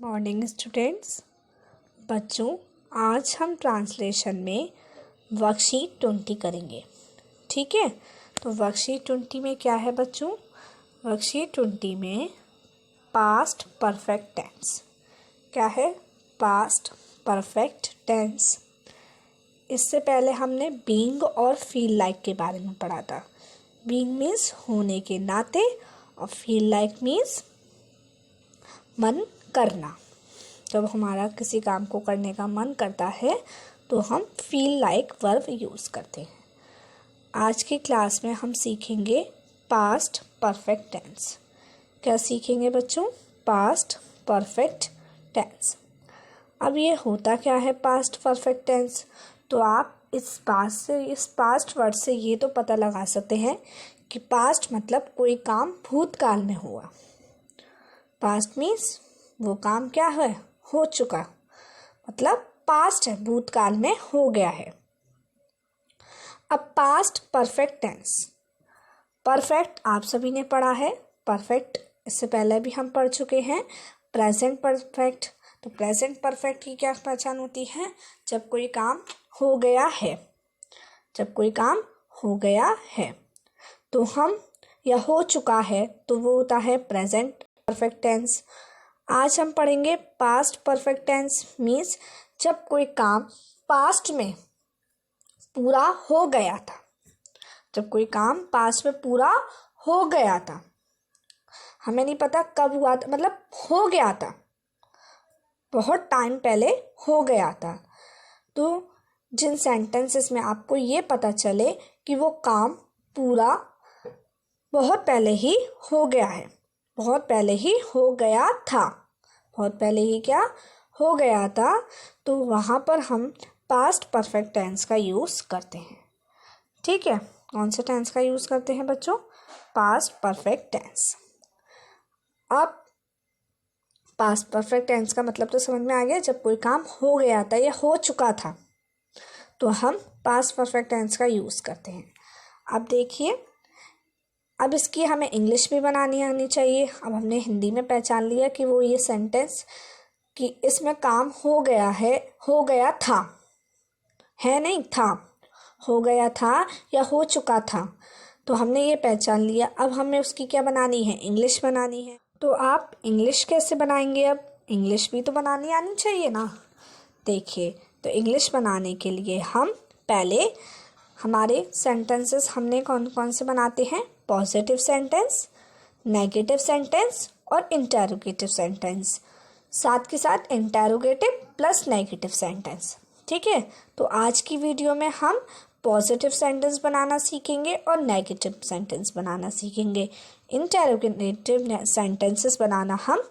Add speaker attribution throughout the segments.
Speaker 1: Morning students. बच्चों, आज हम ट्रांसलेशन में वर्कशीट 20 करेंगे। ठीक है, तो वर्कशीट 20 में क्या है बच्चों? वर्कशीट 20 में पास्ट परफेक्ट टेंस। क्या है? Past perfect tense. इससे पहले हमने बीइंग और फील लाइक के बारे में पढ़ा था। बीइंग मीन्स होने के नाते और फील लाइक मीन्स मन करना। जब हमारा किसी काम को करने का मन करता है तो हम फील लाइक वर्ब यूज़ करते हैं। आज की क्लास में हम सीखेंगे पास्ट परफेक्ट टेंस। क्या सीखेंगे बच्चों? Past perfect tense. अब ये होता क्या है पास्ट परफेक्ट टेंस? तो आप इस पास्ट वर्ड से ये तो पता लगा सकते हैं कि पास्ट मतलब कोई काम भूतकाल में हुआ। पास्ट मीन्स वो काम क्या है? हो चुका, मतलब पास्ट है, भूतकाल में हो गया है। अब पास्ट परफेक्ट टेंस। परफेक्ट आप सभी ने पढ़ा है। परफेक्ट इससे पहले भी हम पढ़ चुके हैं। प्रेजेंट परफेक्ट, तो प्रेजेंट परफेक्ट की क्या पहचान होती है? जब कोई काम हो गया है, जब कोई काम हो गया है तो हम या हो चुका है तो वो होता है प्रेजेंट परफेक्ट टेंस। आज हम पढ़ेंगे पास्ट परफेक्ट टेंस मीन्स जब कोई काम पास्ट में पूरा हो गया था। जब कोई काम पास्ट में पूरा हो गया था, हमें नहीं पता कब हुआ था, मतलब हो गया था, बहुत टाइम पहले हो गया था। तो जिन सेंटेंसेस में आपको ये पता चले कि वो काम पूरा बहुत पहले ही हो गया है, बहुत पहले ही हो गया था, बहुत पहले ही क्या हो गया था, तो वहाँ पर हम पास्ट परफेक्ट टेंस का यूज़ करते हैं। ठीक है, कौन से टेंस का यूज़ करते हैं बच्चों? Past perfect tense. अब पास्ट परफेक्ट टेंस का मतलब तो समझ में आ गया। जब कोई काम हो गया था या हो चुका था तो हम पास्ट परफेक्ट टेंस का यूज़ करते हैं। अब देखिए, अब इसकी हमें इंग्लिश भी बनानी आनी चाहिए। अब हमने हिंदी में पहचान लिया कि वो ये सेंटेंस कि इसमें काम हो गया है, हो गया था, है नहीं था, हो गया था या हो चुका था, तो हमने ये पहचान लिया। अब हमें उसकी क्या बनानी है? इंग्लिश बनानी है। तो आप इंग्लिश कैसे बनाएंगे? अब इंग्लिश भी तो बनानी आनी चाहिए ना। देखिए, तो इंग्लिश बनाने के लिए हम पहले हमारे सेंटेंसेस हमने कौन कौन से बनाते हैं? पॉजिटिव सेंटेंस, नेगेटिव सेंटेंस और इंटेरोगेटिव सेंटेंस, साथ के साथ इंटेरोगेटिव प्लस नेगेटिव सेंटेंस। ठीक है, तो आज की वीडियो में हम पॉजिटिव सेंटेंस बनाना सीखेंगे और नेगेटिव सेंटेंस बनाना सीखेंगे। इंटेरोगेटिव सेंटेंसेस बनाना हम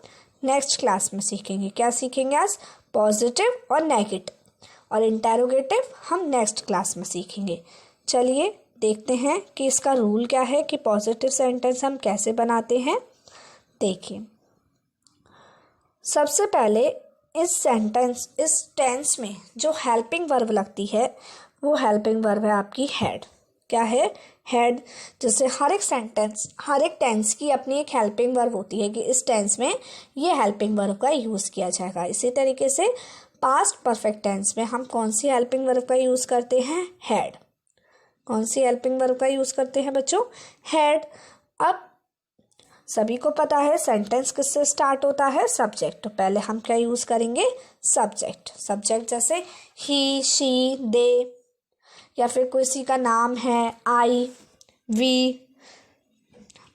Speaker 1: नेक्स्ट क्लास में सीखेंगे। क्या सीखेंगे आज? पॉजिटिव और नेगेटिव, और इंटेरोगेटिव हम नेक्स्ट क्लास में सीखेंगे। चलिए देखते हैं कि इसका रूल क्या है कि पॉजिटिव सेंटेंस हम कैसे बनाते हैं। देखिए, सबसे पहले इस टेंस में जो हेल्पिंग वर्ब लगती है वो हेल्पिंग वर्ब है आपकी हेड। क्या है? हेड। जैसे हर एक टेंस की अपनी एक हेल्पिंग वर्ब होती है कि इस टेंस में ये हेल्पिंग वर्ब का यूज़ किया जाएगा। इसी तरीके से पास्ट परफेक्ट टेंस में हम कौन सी हेल्पिंग वर्ब का यूज़ करते हैं? हैड। कौन सी हेल्पिंग वर्ब का यूज़ करते हैं बच्चों? हैड। अब सभी को पता है सेंटेंस किससे स्टार्ट होता है? सब्जेक्ट। तो पहले हम क्या यूज़ करेंगे? सब्जेक्ट। सब्जेक्ट जैसे ही, शी, दे, या फिर किसी का नाम है आई, वी,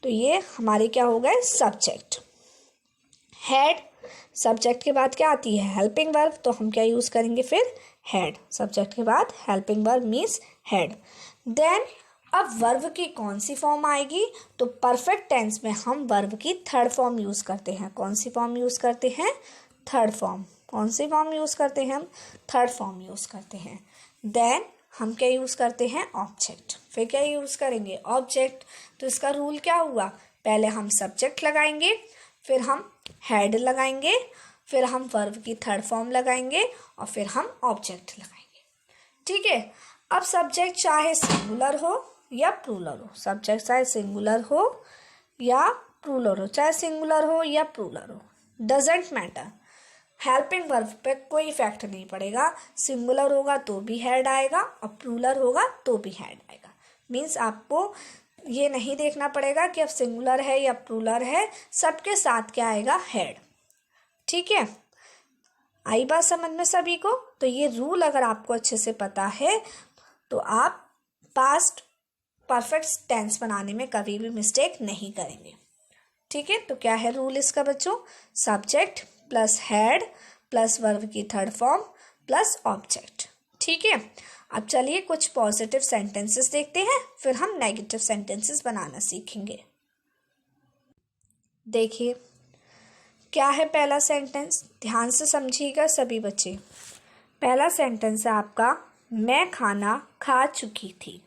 Speaker 1: तो ये हमारे क्या हो गए? सब्जेक्ट। हैड। सब्जेक्ट के बाद क्या आती है? Helping verb. तो हम क्या यूज़ करेंगे फिर? हैड। सब्जेक्ट के बाद helping verb means had. Then अब वर्ब की कौन सी फॉर्म आएगी? तो परफेक्ट टेंस में हम वर्ब की थर्ड फॉर्म यूज़ करते हैं। कौन सी फॉर्म यूज़ करते हैं? Third form. कौन सी फॉर्म यूज़ करते हैं हम? थर्ड फॉर्म यूज़ करते हैं। देन हम क्या यूज़ करते हैं? ऑब्जेक्ट। फिर क्या यूज़ करेंगे? ऑब्जेक्ट। तो इसका रूल क्या हुआ? पहले हम सब्जेक्ट लगाएंगे, फिर हम हेड लगाएंगे, फिर हम वर्ब की थर्ड फॉर्म लगाएंगे और फिर हम ऑब्जेक्ट लगाएंगे। ठीक है, अब सब्जेक्ट चाहे सिंगुलर हो या प्लूरल हो, सब्जेक्ट चाहे सिंगुलर हो या प्लूरल हो, चाहे सिंगुलर हो या प्लूरल हो, डजेंट मैटर। हेल्पिंग वर्ब पे कोई इफेक्ट नहीं पड़ेगा। सिंगुलर होगा तो भी हैड आएगा और प्लूरल होगा तो भी हैड आएगा। मीन्स आपको ये नहीं देखना पड़ेगा कि अब सिंगुलर है या प्लूरल है, सबके साथ क्या आएगा, हैड। ठीक है, आई बात समझ में सभी को? तो ये रूल अगर आपको अच्छे से पता है तो आप पास्ट परफेक्ट टेंस बनाने में कभी भी मिस्टेक नहीं करेंगे। ठीक है, तो क्या है रूल इसका बच्चों? Subject plus had plus verb की थर्ड फॉर्म प्लस ऑब्जेक्ट। ठीक है, अब चलिए कुछ पॉजिटिव सेंटेंसेस देखते हैं, फिर हम नेगेटिव सेंटेंसेस बनाना सीखेंगे। देखिए क्या है पहला सेंटेंस, ध्यान से समझिएगा सभी बच्चे। पहला सेंटेंस है आपका, मैं खाना खा चुकी थी।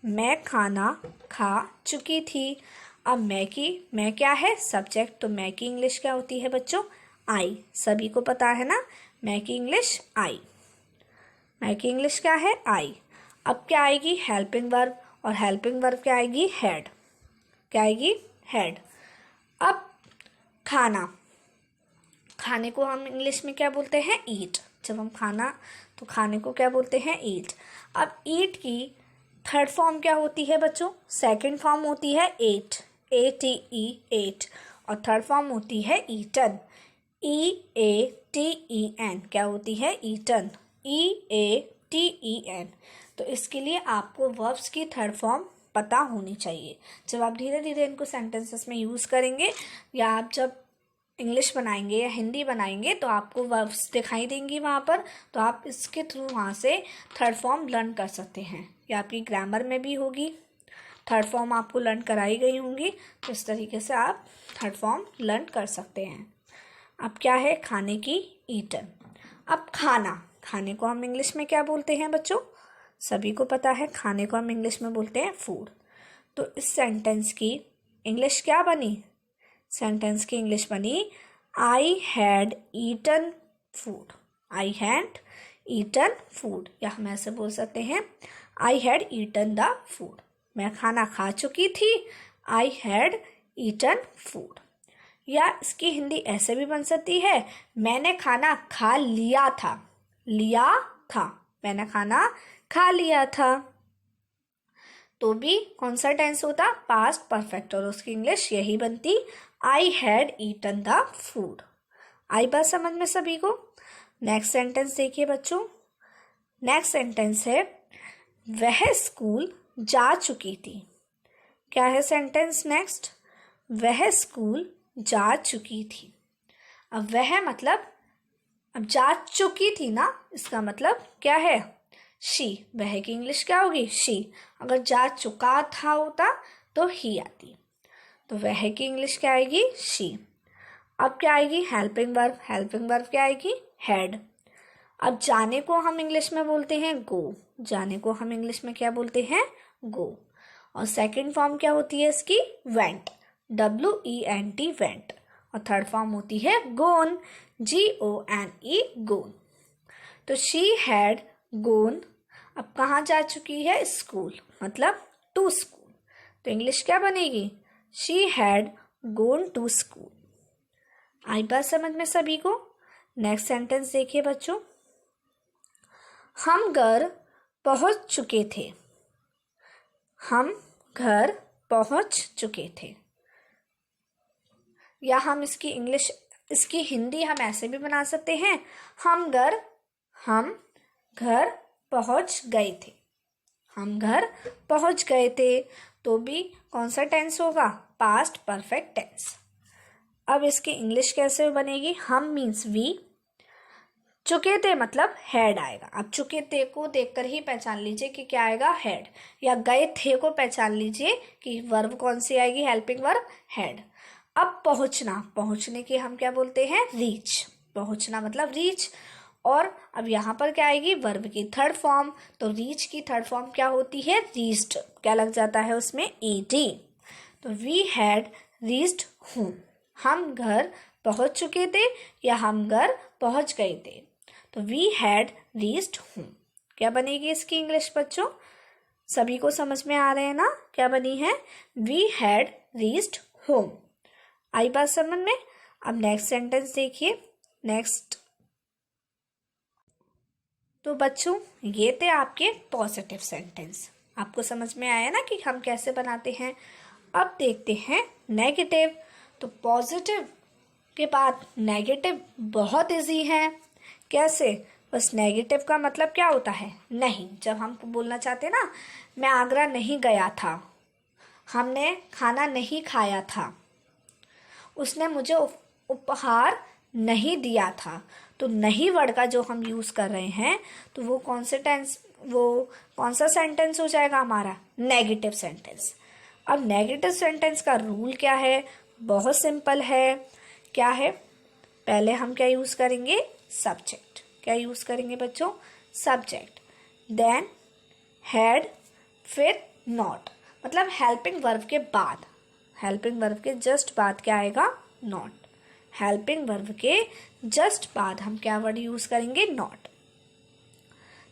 Speaker 1: मैं खाना खा चुकी थी। अब मैं क्या है, सब्जेक्ट, तो मैं की इंग्लिश क्या होती है बच्चों, आई। सभी को पता है ना, मैं की इंग्लिश आई। मैं की इंग्लिश क्या है, आई। अब क्या आएगी, हेल्पिंग वर्ब, और हेल्पिंग वर्ब क्या आएगी, हैड। क्या आएगी, हैड। अब खाना, खाने को हम इंग्लिश में क्या बोलते हैं, ईट। जब हम खाना, तो खाने को क्या बोलते हैं, ईट। अब ईट की थर्ड फॉर्म क्या होती है बच्चों, सेकंड फॉर्म होती है एट, ATE, एट। और थर्ड फॉर्म होती है ईटन, EATEN। क्या होती है, ईटन, EATEN। तो इसके लिए आपको वर्ब्स की थर्ड फॉर्म पता होनी चाहिए। जब आप धीरे धीरे इनको सेंटेंसेस में यूज़ करेंगे या आप जब इंग्लिश बनाएंगे या हिंदी बनाएंगे तो आपको वर्ब्स दिखाई देंगी वहाँ पर, तो आप इसके थ्रू वहाँ से थर्ड फॉर्म लर्न कर सकते हैं। या आपकी ग्रामर में भी होगी, थर्ड फॉर्म आपको लर्न कराई गई होंगी, तो इस तरीके से आप थर्ड फॉर्म लर्न कर सकते हैं। अब क्या है, खाने की, ईटन। अब खाना, खाने को हम इंग्लिश में क्या बोलते हैं बच्चों, सभी को पता है, खाने को हम इंग्लिश में बोलते हैं फूड। तो इस सेंटेंस की इंग्लिश क्या बनी, सेंटेंस की इंग्लिश बनी, I had eaten food. I had eaten food, या हम ऐसे बोल सकते हैं, I had eaten the food. मैं खाना खा चुकी थी, आई हैड ईटन फूड। या इसकी हिंदी ऐसे भी बन सकती है, मैंने खाना खा लिया था। लिया था, मैंने खाना खा लिया था। तो भी कौन सा टेंस होता, पास्ट परफेक्ट, और उसकी इंग्लिश यही बनती, I had eaten the food. आई बात समझ में सभी को? नेक्स्ट सेंटेंस देखिए बच्चों। नेक्स्ट सेंटेंस है, वह स्कूल जा चुकी थी। क्या है सेंटेंस नेक्स्ट, वह स्कूल जा चुकी थी। अब वह मतलब, अब जा चुकी थी ना, इसका मतलब क्या है, शी। वह की इंग्लिश क्या होगी, शी। अगर जा चुका था होता तो ही आती, तो वह की इंग्लिश क्या आएगी, शी। अब क्या आएगी, हेल्पिंग वर्ब। हेल्पिंग वर्ब क्या आएगी, हैड। अब जाने को हम इंग्लिश में बोलते हैं गो। जाने को हम इंग्लिश में क्या बोलते हैं, गो। और सेकंड फॉर्म क्या होती है इसकी, वेंट, WENT, वेंट। और थर्ड फॉर्म होती है गोन, GONE, गोन। तो शी हैड गोन, अब कहाँ जा चुकी है, स्कूल, मतलब टू स्कूल। तो इंग्लिश क्या बनेगी, she had gone to school. आई बात समझ में सभी को? नेक्स्ट सेंटेंस देखिए बच्चों, हम घर पहुंच चुके थे। हम घर पहुंच चुके थे। या हम इसकी इंग्लिश, इसकी हिंदी हम ऐसे भी बना सकते हैं, हम घर पहुंच गए थे। हम घर पहुंच गए थे। तो भी कौन सा टेंस होगा, पास्ट परफेक्ट टेंस। अब इसकी इंग्लिश कैसे बनेगी, हम मीन्स वी, चुके थे मतलब हैड आएगा। अब चुके थे को देखकर ही पहचान लीजिए कि क्या आएगा, हैड। या गए थे को पहचान लीजिए कि वर्ब कौन सी आएगी, हेल्पिंग वर्ब, हैड। अब पहुंचना, पहुंचने की हम क्या बोलते हैं, रीच। पहुंचना मतलब रीच। और अब यहाँ पर क्या आएगी, वर्ब की थर्ड फॉर्म। तो रीच की थर्ड फॉर्म क्या होती है, रीच्ड। क्या लग जाता है उसमें, ED। तो वी हैड रीच्ड होम। हम घर पहुंच चुके थे या हम घर पहुंच गए थे। तो वी हैड रीच्ड होम। क्या बनेगी इसकी इंग्लिश बच्चों, सभी को समझ में आ रहे हैं ना, क्या बनी है, वी हैड रीच्ड होम। आई बात समझ में? अब नेक्स्ट सेंटेंस देखिए, नेक्स्ट। तो बच्चों ये थे आपके पॉजिटिव सेंटेंस। आपको समझ में आया ना कि हम कैसे बनाते हैं। अब देखते हैं नेगेटिव। तो पॉजिटिव के बाद नेगेटिव बहुत इजी है। कैसे? बस नेगेटिव का मतलब क्या होता है? नहीं। जब हम बोलना चाहते हैं ना, मैं आगरा नहीं गया था, हमने खाना नहीं खाया था, उसने मुझे उपहार नहीं दिया था। तो नहीं वर्ड का जो हम यूज़ कर रहे हैं, तो वो कौन सा सेंटेंस हो जाएगा हमारा? Negative sentence. अब नेगेटिव सेंटेंस का रूल क्या है? बहुत सिंपल है। क्या है? पहले हम क्या यूज़ करेंगे? सब्जेक्ट। क्या यूज़ करेंगे बच्चों? सब्जेक्ट, देन हैड, फिर नॉट। मतलब हेल्पिंग वर्ब के बाद, हेल्पिंग वर्ब के जस्ट बाद क्या आएगा? नॉट। हेल्पिंग वर्ब के जस्ट बाद हम क्या वर्ड यूज करेंगे? नॉट।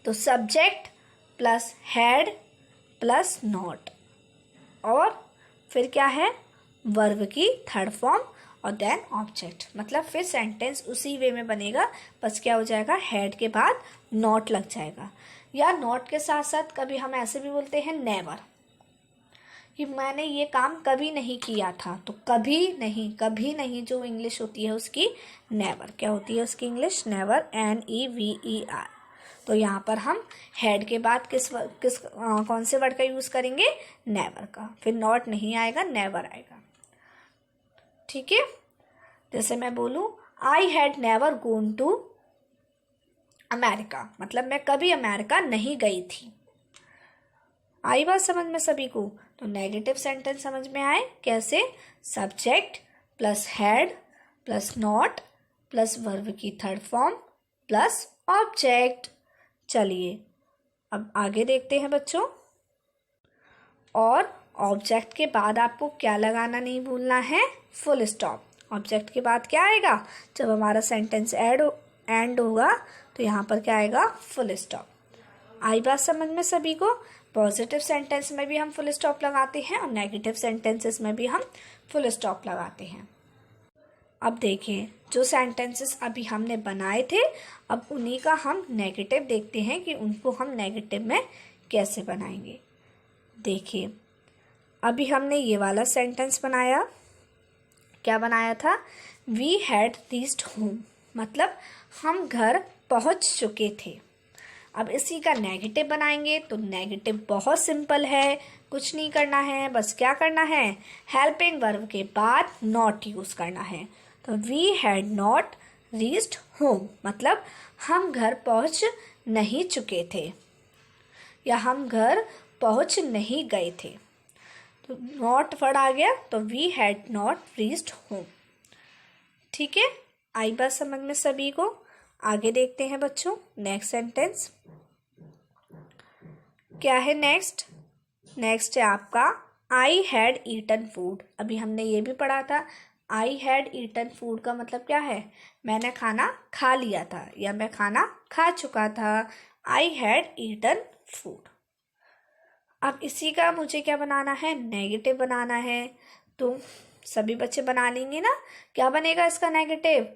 Speaker 1: तो subject plus had plus not, और फिर क्या है? वर्ब की थर्ड फॉर्म और देन ऑब्जेक्ट। मतलब फिर सेंटेंस उसी वे में बनेगा, बस क्या हो जाएगा? हैड के बाद नॉट लग जाएगा। या नॉट के साथ साथ कभी हम ऐसे भी बोलते हैं नेवर, कि मैंने ये काम कभी नहीं किया था। तो कभी नहीं, कभी नहीं जो इंग्लिश होती है उसकी नेवर। क्या होती है उसकी इंग्लिश? Never, NEVER। तो यहाँ पर हम हेड के बाद कौन से वर्ड का यूज़ करेंगे? नेवर का। फिर नॉट नहीं आएगा, नेवर आएगा। ठीक है। जैसे मैं बोलूँ I had never gone to America, मतलब मैं कभी अमेरिका नहीं गई थी। आई बात समझ में सभी को? तो नेगेटिव सेंटेंस समझ में आए कैसे? Subject plus had plus not plus verb की थर्ड फॉर्म प्लस ऑब्जेक्ट। चलिए अब आगे देखते हैं बच्चों। और ऑब्जेक्ट के बाद आपको क्या लगाना नहीं भूलना है? Full stop. ऑब्जेक्ट के बाद क्या आएगा? जब हमारा सेंटेंस एंड होगा तो यहाँ पर क्या आएगा? Full stop. आई बात समझ में सभी को? पॉजिटिव सेंटेंस में भी हम फुल स्टॉप लगाते हैं और नेगेटिव सेंटेंसेस में भी हम फुल स्टॉप लगाते हैं। अब देखिए जो सेंटेंसेस अभी हमने बनाए थे, अब उन्हीं का हम नेगेटिव देखते हैं कि उनको हम नेगेटिव में कैसे बनाएंगे। देखिए अभी हमने ये वाला सेंटेंस बनाया। क्या बनाया था? वी हैड रीच्ड होम, मतलब हम घर पहुंच चुके थे। अब इसी का नेगेटिव बनाएंगे। तो नेगेटिव बहुत सिंपल है, कुछ नहीं करना है, बस क्या करना है? हेल्पिंग वर्ब के बाद नॉट यूज करना है। तो we had not reached home, मतलब हम घर पहुंच नहीं चुके थे या हम घर पहुंच नहीं गए थे। तो नॉट वर्ड आ गया, तो we had not reached home. ठीक है। आई बात समझ में सभी को? आगे देखते हैं बच्चों नेक्स्ट सेंटेंस क्या है। नेक्स्ट है आपका आई हैड ईटन फूड। अभी हमने ये भी पढ़ा था। आई हैड ईटन फूड का मतलब क्या है? मैंने खाना खा लिया था या मैं खाना खा चुका था। I had eaten food. अब इसी का मुझे क्या बनाना है? नेगेटिव बनाना है। तो सभी बच्चे बना लेंगे ना? क्या बनेगा इसका negative?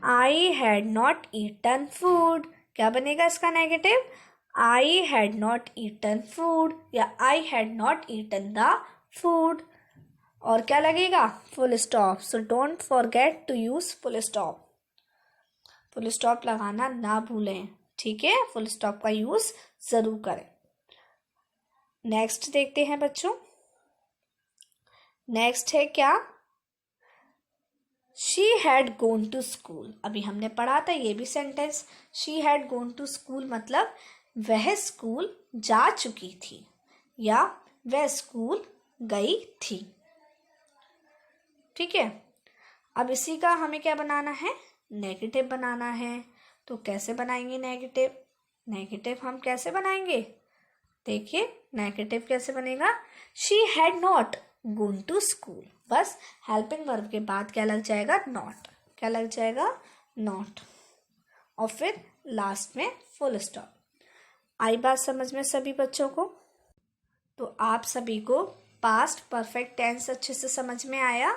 Speaker 1: I had not eaten food. क्या बनेगा इसका negative? I had not eaten food या I had not eaten the food. और क्या लगेगा? Full stop. So don't forget to use full stop. Full stop लगाना ना भूलें। ठीक है, फुल स्टॉप का यूज जरूर करें। नेक्स्ट देखते हैं बच्चों। नेक्स्ट है क्या? She had gone to school. अभी हमने पढ़ा था ये भी sentence. She had gone to school मतलब वह स्कूल जा चुकी थी या वह स्कूल गई थी। ठीक है। अब इसी का हमें क्या बनाना है? नेगेटिव बनाना है। तो कैसे बनाएंगे नेगेटिव? नेगेटिव हम कैसे बनाएंगे? देखिए नेगेटिव कैसे बनेगा? She had not gone to school. बस हेल्पिंग वर्ब के बाद क्या लग जाएगा? नॉट। क्या लग जाएगा? नॉट। और फिर लास्ट में फुल स्टॉप। आई बात समझ में सभी बच्चों को? तो आप सभी को पास्ट परफेक्ट टेंस अच्छे से समझ में आया।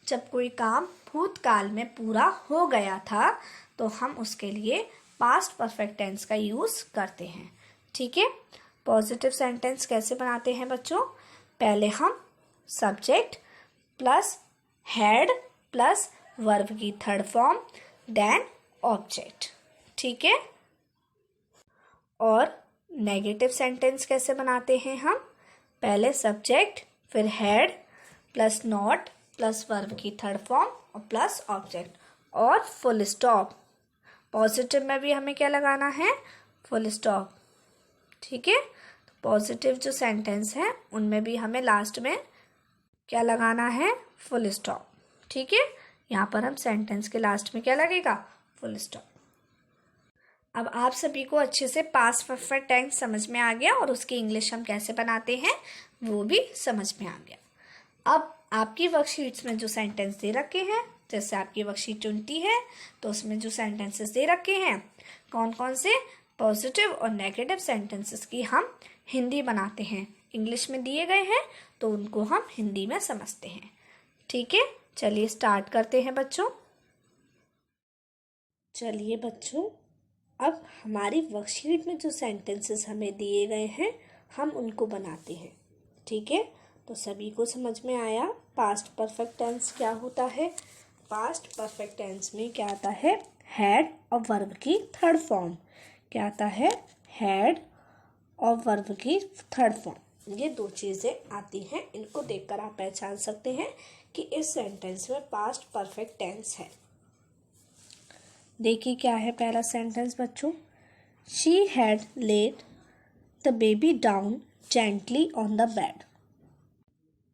Speaker 1: जब कोई काम भूतकाल में पूरा हो गया था तो हम उसके लिए पास्ट परफेक्ट टेंस का यूज़ करते हैं। ठीक है, पॉजिटिव सेंटेंस कैसे बनाते हैं बच्चों? पहले हम subject plus had plus verb की थर्ड फॉर्म देन ऑब्जेक्ट। ठीक है, और नेगेटिव सेंटेंस कैसे बनाते हैं हम? पहले सब्जेक्ट फिर had plus not plus verb की थर्ड फॉर्म और प्लस ऑब्जेक्ट और फुल स्टॉप। पॉजिटिव में भी हमें क्या लगाना है? Full stop. ठीक है, तो पॉजिटिव जो सेंटेंस है उनमें भी हमें लास्ट में क्या लगाना है? Full stop. ठीक है, यहाँ पर हम सेंटेंस के लास्ट में क्या लगेगा? Full stop. अब आप सभी को अच्छे से पास्ट परफेक्ट टेंस समझ में आ गया और उसकी इंग्लिश हम कैसे बनाते हैं वो भी समझ में आ गया। अब आपकी वर्कशीट्स में जो सेंटेंस दे रखे हैं, जैसे आपकी वर्कशीट 20 है तो उसमें जो सेंटेंसेस दे रखे हैं कौन कौन से पॉजिटिव और नेगेटिव सेंटेंसेस की हम हिंदी बनाते हैं, इंग्लिश में दिए गए हैं तो उनको हम हिंदी में समझते हैं। ठीक है, चलिए स्टार्ट करते हैं बच्चों। चलिए बच्चों, अब हमारी वर्कशीट में जो सेंटेंसेस हमें दिए गए हैं हम उनको बनाते हैं। ठीक है, तो सभी को समझ में आया पास्ट परफेक्ट टेंस क्या होता है? पास्ट परफेक्ट टेंस में क्या आता है? हैड और वर्ब की थर्ड फॉर्म। क्या आता है? हैड और वर्ब की थर्ड फॉर्म। ये दो चीज़ें आती हैं, इनको देखकर आप पहचान सकते हैं कि इस सेंटेंस में पास्ट परफेक्ट टेंस है। देखिए क्या है पहला सेंटेंस बच्चों। She had laid the baby down gently on the bed.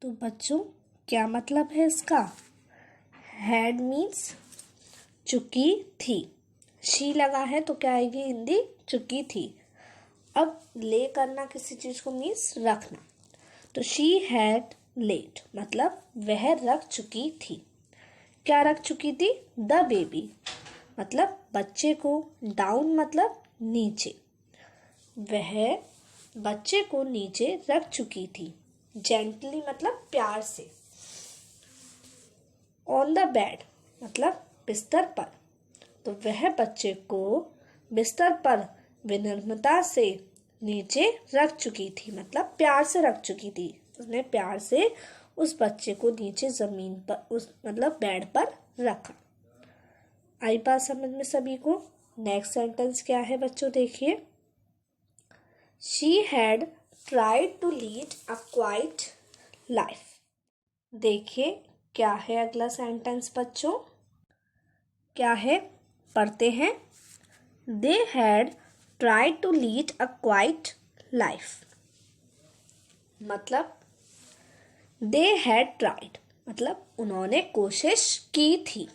Speaker 1: तो बच्चों क्या मतलब है इसका? हैड मीन्स चुकी थी, शी लगा है तो क्या आएगी हिंदी? चुकी थी। अब ले करना किसी चीज़ को मीन्स रखना, तो शी हैड लेड मतलब वह रख चुकी थी। क्या रख चुकी थी? द बेबी मतलब बच्चे को, डाउन मतलब नीचे, वह बच्चे को नीचे रख चुकी थी। जेंटली मतलब प्यार से। ऑन द बेड मतलब बिस्तर पर, तो वह बच्चे को बिस्तर पर विनम्रता से नीचे रख चुकी थी, मतलब प्यार से रख चुकी थी। उसने प्यार से उस बच्चे को नीचे जमीन पर, उस मतलब बेड पर रखा। आई बात समझ में सभी को? नेक्स्ट सेंटेंस क्या है बच्चों? देखिए, she had tried to lead a quiet life. देखिए क्या है अगला सेंटेंस बच्चों? क्या है? पढ़ते हैं। They had tried to lead a quiet life मतलब दे हैड ट्राइड मतलब उन्होंने कोशिश की थी।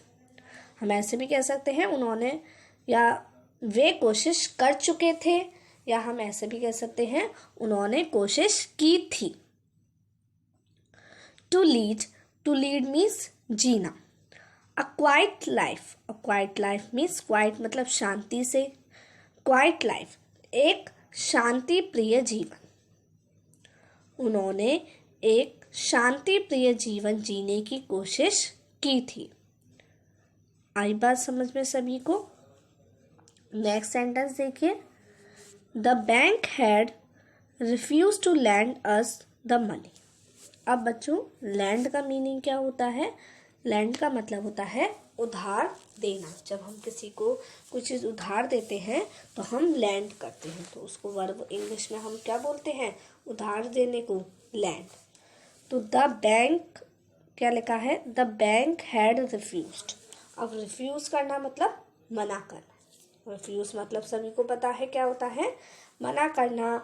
Speaker 1: हम ऐसे भी कह सकते हैं उन्होंने, या वे कोशिश कर चुके थे, या हम ऐसे भी कह सकते हैं उन्होंने कोशिश की थी। टू लीड मीन्स जीना। A quiet life means quiet मतलब शांति से, क्वाइट लाइफ एक शांति प्रिय जीवन। उन्होंने एक शांति प्रिय जीवन जीने की कोशिश की थी। आई बात समझ में सभी को? नेक्स्ट सेंटेंस देखिए। The bank had refuse to lend us the money. अब बच्चों लैंड का मीनिंग क्या होता है? लैंड का मतलब होता है उधार देना। जब हम किसी को कुछ चीज़ उधार देते हैं तो हम लैंड करते हैं, तो उसको वर्ब इंग्लिश में हम क्या बोलते हैं? उधार देने को लैंड। तो द बैंक क्या लिखा है? The bank had refused. अब रिफ्यूज करना मतलब मना करना। रिफ्यूज मतलब सभी को पता है क्या होता है? मना करना।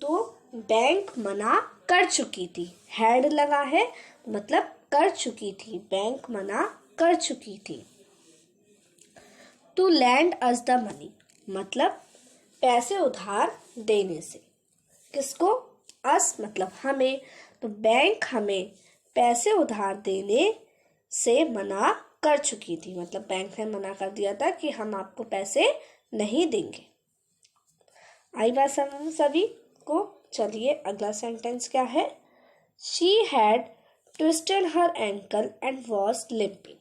Speaker 1: तो बैंक मना कर चुकी थी, हैड लगा है मतलब कर चुकी थी, बैंक मना कर चुकी थी। To lend us the money मतलब पैसे उधार देने से। किसको? अस मतलब हमें, तो बैंक हमें पैसे उधार देने से मना कर चुकी थी, मतलब बैंक ने मना कर दिया था कि हम आपको पैसे नहीं देंगे। आई बात समझ सभी को? चलिए अगला सेंटेंस क्या है? She had twisted her ankle and was limping.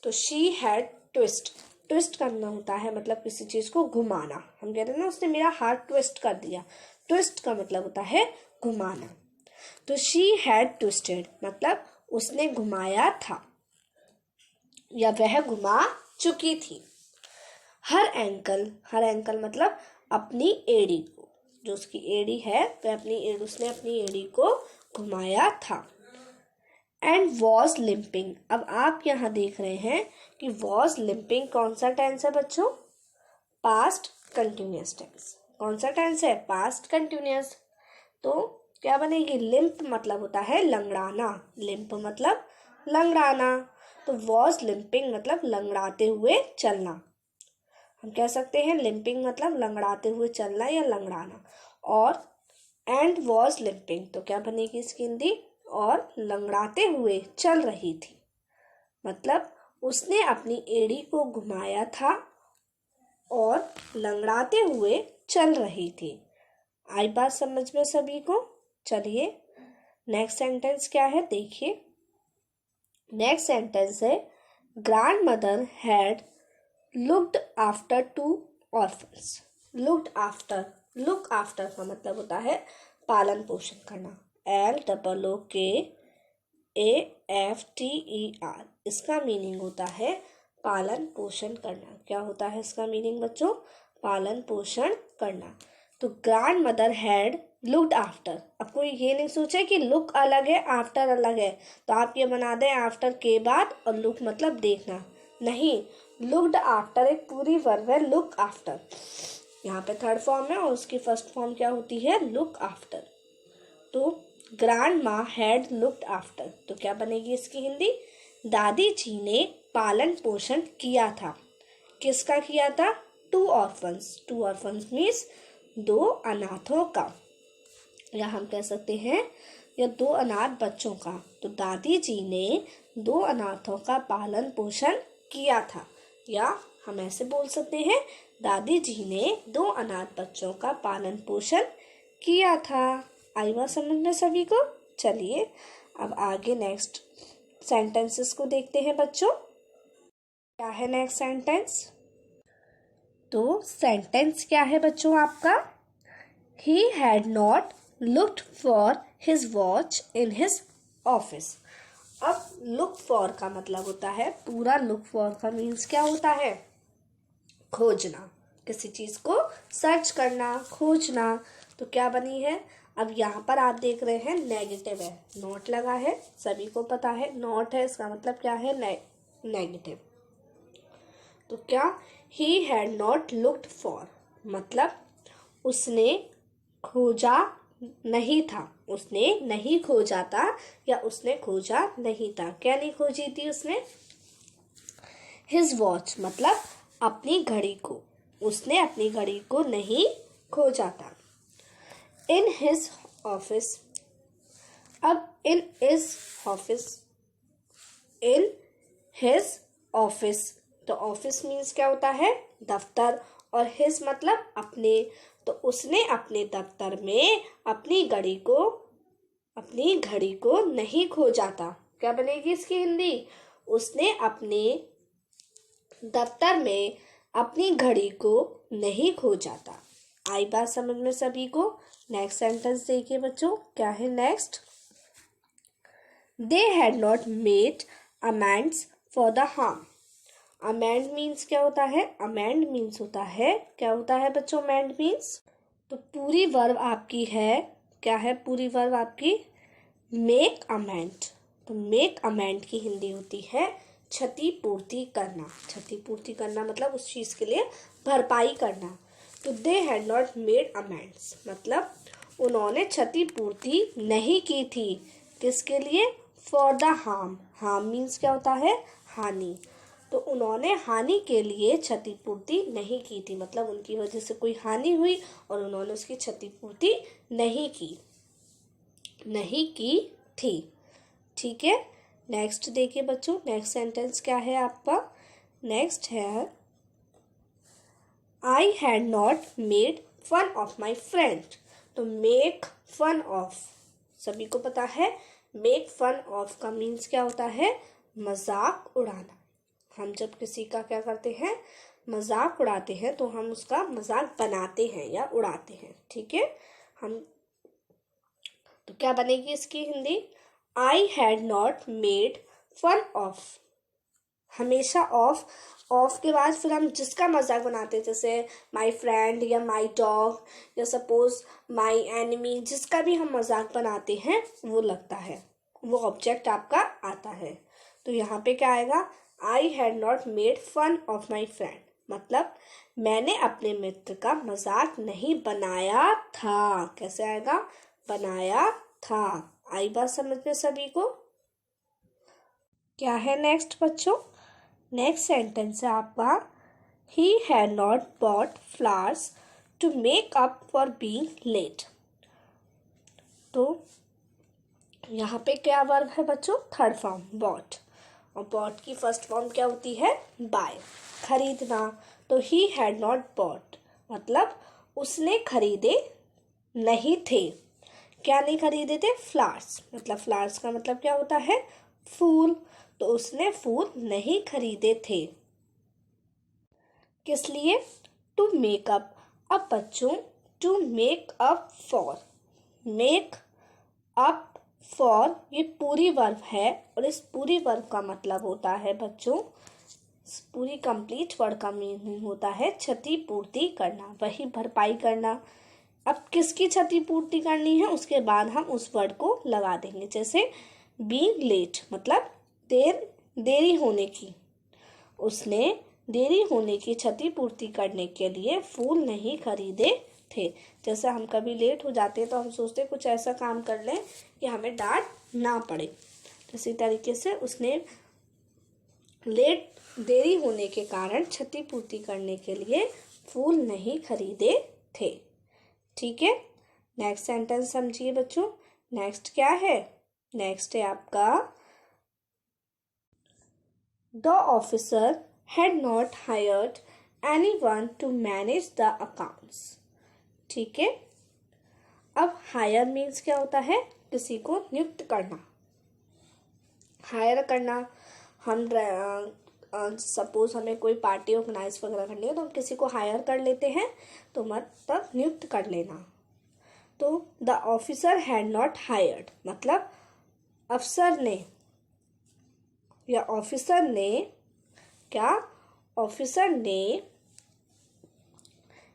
Speaker 1: तो शी हैड ट्विस्ट ट्विस्ट करना होता है मतलब किसी चीज को घुमाना। हम कह रहे हैं ना उसने मेरा हार्ट ट्विस्ट कर दिया। ट्विस्ट का मतलब होता है घुमाना। तो शी हैड ट्विस्टेड मतलब उसने घुमाया था या वह घुमा चुकी थी। हर एंकल मतलब अपनी एड़ी को, जो उसकी एड़ी है वह उसने अपनी एड़ी को घुमाया था। एंड वॉज लिम्पिंग, अब आप यहाँ देख रहे हैं कि वॉज लिम्पिंग कौन सा टेंस है बच्चों? Past continuous tense. कौन सा टेंस है? Past continuous. तो क्या बनेगी? लिम्प मतलब होता है लंगड़ाना। लिम्प मतलब लंगड़ाना। तो वॉज लिम्पिंग मतलब लंगड़ाते हुए चलना। हम कह सकते हैं लिम्पिंग मतलब लंगड़ाते हुए चलना या लंगड़ाना। और एंड वॉज लिम्पिंग तो क्या बनेगी इसकी हिंदी? और लंगड़ाते हुए चल रही थी मतलब उसने अपनी एड़ी को घुमाया था और लंगड़ाते हुए चल रही थी। आई बात समझ में सभी को? चलिए नेक्स्ट सेंटेंस क्या है देखिए। नेक्स्ट सेंटेंस है grand mother had looked after 2 orphans. Look after का मतलब होता है पालन पोषण करना। LOOKAFTER, इसका मीनिंग होता है पालन पोषण करना। क्या होता है इसका मीनिंग बच्चों? पालन पोषण करना। तो grand mother had looked after. अब कोई ये नहीं सोचे कि लुक अलग है आफ्टर अलग है, तो आप ये बना दें आफ्टर के बाद और लुक मतलब देखना। नहीं, लुक्ड आफ्टर एक पूरी वर्ब है लुक आफ्टर। यहाँ पे थर्ड फॉर्म है और उसकी फर्स्ट फॉर्म क्या होती है? Look after. तो ग्रैंड माँ हैड लुक्ड आफ्टर तो क्या बनेगी इसकी हिंदी? दादी जी ने पालन पोषण किया था। किसका किया था? 2 ऑर्फन्स। 2 ऑर्फन्स मीन्स 2 अनाथों का, या हम कह सकते हैं या 2 अनाथ बच्चों का। तो दादी जी ने 2 अनाथों का पालन पोषण किया था, या हम ऐसे बोल सकते हैं दादी जी ने 2 अनाथ बच्चों का पालन पोषण किया था। आई बात समझ में सभी को? चलिए अब आगे नेक्स्ट सेंटेंसेस को देखते हैं बच्चों। क्या है नेक्स्ट सेंटेंस? तो सेंटेंस क्या है बच्चों आपका? He had not looked for his watch in his office। अब look for का मतलब होता है, पूरा look for का मीन्स क्या होता है? खोजना, किसी चीज को सर्च करना, खोजना। तो क्या बनी है? अब यहाँ पर आप देख रहे हैं नेगेटिव है, नॉट लगा है, सभी को पता है नॉट है, इसका मतलब क्या है? नेगेटिव। तो क्या? He had not looked for मतलब उसने खोजा नहीं था, उसने नहीं खोजा था या उसने खोजा नहीं था। क्या नहीं खोजी थी उसने? His watch मतलब अपनी घड़ी को, उसने अपनी घड़ी को नहीं खोजा था। In his office, अब in his office तो ऑफिस मीन्स क्या होता है? दफ्तर, और his मतलब अपने। तो उसने अपने दफ्तर में अपनी घड़ी को नहीं खोजा था। क्या बनेगी इसकी हिंदी? उसने अपने दफ्तर में अपनी घड़ी को नहीं खोजा था। आई बात समझ में सभी को? नेक्स्ट सेंटेंस देखिए बच्चों, क्या है next? They had not made amends for the harm। Amend means क्या होता है? अमेंड मीन्स होता है, क्या होता है बच्चों अमेंड मीन्स? तो पूरी वर्ब आपकी है, क्या है पूरी वर्ब आपकी? Make amend. तो मेक अमेंड की हिंदी होती है क्षतिपूर्ति करना। क्षतिपूर्ति करना मतलब उस चीज के लिए भरपाई करना। तो they had not made amends मतलब उन्होंने क्षतिपूर्ति नहीं की थी। किसके लिए? For the harm. Harm means क्या होता है? हानि। तो उन्होंने हानि के लिए क्षतिपूर्ति नहीं की थी मतलब उनकी वजह से कोई हानि हुई और उन्होंने उसकी क्षतिपूर्ति नहीं की थी। ठीक है, नेक्स्ट देखिए बच्चों, नेक्स्ट सेंटेंस क्या है आपका? नेक्स्ट है I had not made fun of my friend. तो मेक फन ऑफ, सभी को पता है मेक फन ऑफ का मीन्स क्या होता है? मजाक उड़ाना। हम जब किसी का क्या करते हैं, मजाक उड़ाते हैं, तो हम उसका मजाक बनाते हैं या उड़ाते हैं। ठीक है, हम तो क्या बनेगी इसकी Hindi? I had not made fun of. हमेशा ऑफ के बाद फिर हम जिसका मजाक बनाते हैं, जैसे माई फ्रेंड या माई डॉग या सपोज माई एनिमी, जिसका भी हम मजाक बनाते हैं वो लगता है, वो ऑब्जेक्ट आपका आता है। तो यहाँ पे क्या आएगा? I had not made fun of my friend, मतलब मैंने अपने मित्र का मजाक नहीं बनाया था। कैसे आएगा? बनाया था। आई बात समझ में सभी को? क्या है नेक्स्ट बच्चों? नेक्स्ट सेंटेंस है आपका, he had not bought flowers to make up for being late. तो यहाँ पे क्या वर्ब है बच्चों? थर्ड फॉर्म बॉट, और बॉट की फर्स्ट फॉर्म क्या होती है? बाय, खरीदना। तो ही हैड नॉट बॉट मतलब उसने खरीदे नहीं थे। क्या नहीं खरीदे थे? फ्लावर्स, मतलब फ्लावर्स का मतलब क्या होता है? फूल। तो उसने फूल नहीं खरीदे थे। किस लिए? To make up. अब बच्चों to make up for, make up for ये पूरी वर्ब है, और इस पूरी वर्ब का मतलब होता है बच्चों, पूरी कंप्लीट वर्ड का मीनिंग होता है क्षतिपूर्ति करना, वही भरपाई करना। अब किसकी क्षतिपूर्ति करनी है उसके बाद हम उस वर्ड को लगा देंगे। जैसे बीइंग लेट मतलब देरी होने की, उसने देरी होने की क्षतिपूर्ति करने के लिए फूल नहीं खरीदे थे। जैसे हम कभी लेट हो जाते हैं तो हम सोचते कुछ ऐसा काम कर लें कि हमें डांट ना पड़े। इसी तरीके से उसने देरी होने के कारण क्षतिपूर्ति करने के लिए फूल नहीं खरीदे थे। ठीक है, नेक्स्ट सेंटेंस समझिए बच्चों। नेक्स्ट क्या है? नेक्स्ट है आपका, the officer had not hired anyone to manage the accounts। ठीक है, अब हायर मीन्स क्या होता है? किसी को नियुक्त करना, हायर करना। हम सपोज हमें कोई पार्टी ऑर्गेनाइज वगैरह करनी है तो हम किसी को हायर कर लेते हैं, तो मतलब नियुक्त कर लेना। तो the officer had not hired मतलब अफसर ने या ऑफिसर ने क्या? ऑफिसर ने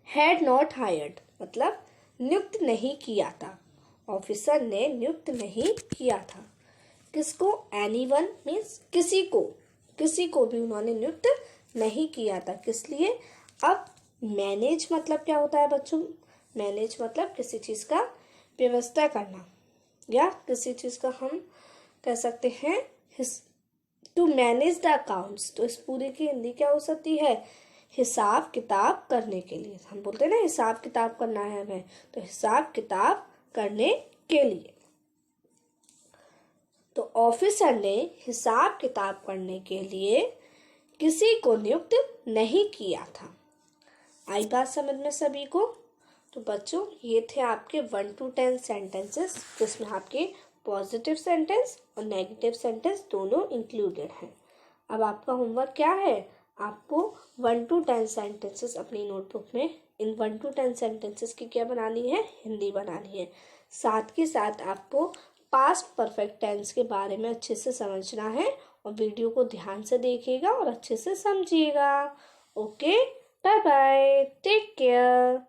Speaker 1: हैड नॉट हायर्ड मतलब नियुक्त नहीं किया था। ऑफिसर ने नियुक्त नहीं किया था किसको? एनीवन मीन्स किसी को भी उन्होंने नियुक्त नहीं किया था। किस लिए? अब मैनेज मतलब क्या होता है बच्चों? मैनेज मतलब किसी चीज का व्यवस्था करना, या किसी चीज का हम कह सकते हैं टू मैनेज द अकाउंट्स। तो इस पूरी की हिंदी क्या हो सकती है? हिसाब किताब करने के लिए। हम बोलते हैं ना हिसाब किताब करना है हमें, तो हिसाब किताब करने के लिए। तो ऑफिसर ने हिसाब किताब करने के लिए किसी को नियुक्त नहीं किया था। आई बात समझ में सभी को? तो बच्चों ये थे आपके 1 to 10 सेंटेंसेस, जिसमें आपके पॉजिटिव सेंटेंस और नेगेटिव सेंटेंस दोनों इंक्लूडेड हैं। अब आपका होमवर्क क्या है? आपको 1 to 10 सेंटेंसेस अपनी नोटबुक में, इन 1 to 10 सेंटेंसेस की क्या बनानी है? हिंदी बनानी है। साथ के साथ आपको पास्ट परफेक्ट टेंस के बारे में अच्छे से समझना है, और वीडियो को ध्यान से देखिएगा और अच्छे से समझिएगा। Okay, bye bye, take care.